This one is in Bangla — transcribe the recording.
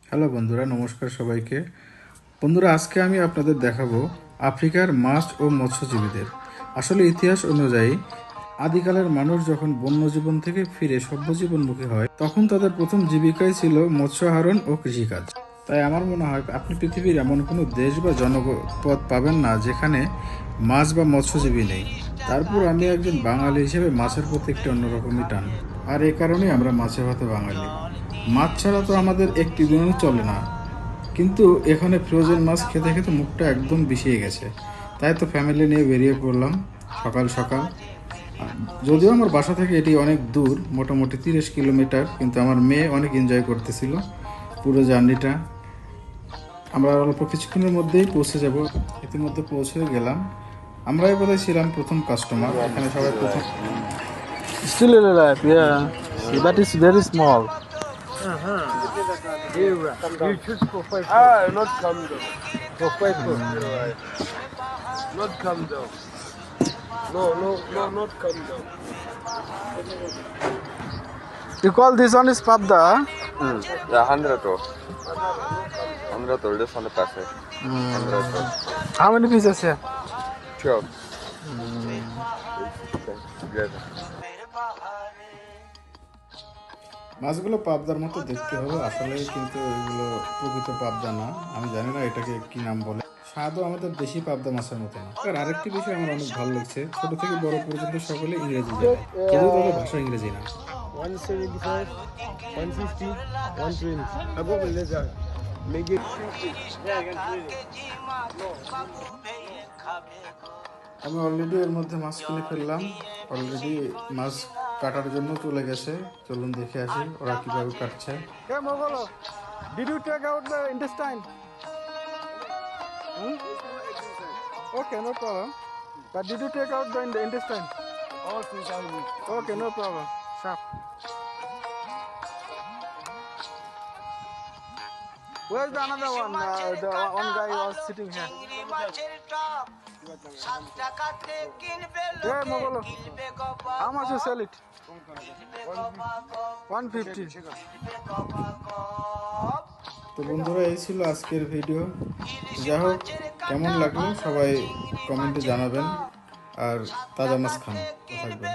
হ্যালো বন্ধুরা, নমস্কার সবাইকে। বন্ধুরা, আজকে আমি আপনাদের দেখাবো আফ্রিকার মাছ ও মৎস্যজীবীদের। আসলে ইতিহাস অনুযায়ী আদিকালের মানুষ যখন বন্যজীবন থেকে ফিরে সভ্যজীবনমুখী হয়, তখন তাদের প্রথম জীবিকাই ছিল মৎস্য আহরণ ও কৃষিকাজ। তাই আমার মনে হয় আপনি পৃথিবীর এমন কোনো দেশ বা জনপদ পাবেন না যেখানে মাছ বা মৎস্যজীবী নেই। তারপর আমি একজন বাঙালি হিসেবে মাছের প্রতি একটি অন্যরকমই টান, আর এ কারণেই আমরা মাছে ভাতে বাঙালি। মাছ ছাড়া তো আমাদের একটি দিনও চলে না। কিন্তু এখানে ফ্রোজেন মাছ খেতে খেতে মুখটা একদম বিষিয়ে গেছে। তাই তো ফ্যামিলি নিয়ে বেরিয়ে পড়লাম সকাল সকাল। যদিও আমার বাসা থেকে এটি অনেক দূর, মোটামুটি 30 কিলোমিটার, কিন্তু আমার মেয়ে অনেক এনজয় করতেছিল পুরো জার্নিটা। আমরা অল্প কিছুক্ষণের মধ্যেই পৌঁছে যাব। ইতিমধ্যে পৌঁছে গেলাম। আমরাই বোধহয় ছিলাম প্রথম কাস্টমার। এখানে সবাই প্রথম। Still alive, yeah. But it's very small. You choose for 5 Ah, not come down. For 5 Not come down. No, not come down. You call this one is Pabda? Ja, 100 to. 100 to, this one passe. 100 to. How many pieces here? Sure. Good. মাছগুলো পাবদার মতো দেখতে হলো, আসলে কিন্তু এগুলো প্রকৃত পাবদা না। আমি জানি না এটাকে কি নাম বলে। স্বাদও আমাদের দেশি পাবদা মাছের মতো না। আর আরেকটি বিষয় আমার অনেক ভালো লাগছে, ছোট থেকে বড় পর্যন্ত সকলে ইংরেজি জানে, যদিও তাদের ভাষা ইংরেজি না। 175, 150, 120. Above the laser. Make it. আমি অলরেডি এর মধ্যে মাছ কিনে ফেললাম। অলরেডি মাছ কাটার জন্য চলে গেছে। চলুন দেখে আসি ওরা কিভাবে কাটছে। Hey, Mogolo. Did you take out the intestine? Okay, no problem. But did you take out the intestine? All 3,000. Okay, no problem. Sharp. Where's the another one? The one guy was sitting here. Hey, Mogolo. How much you sell it? 150. তো বন্ধুরা, এই ছিল আজকের ভিডিও। যাই হোক, কেমন লাগলো সবাই কমেন্টে জানাবেন। আর তাজা মাছ খান, থাকবেন।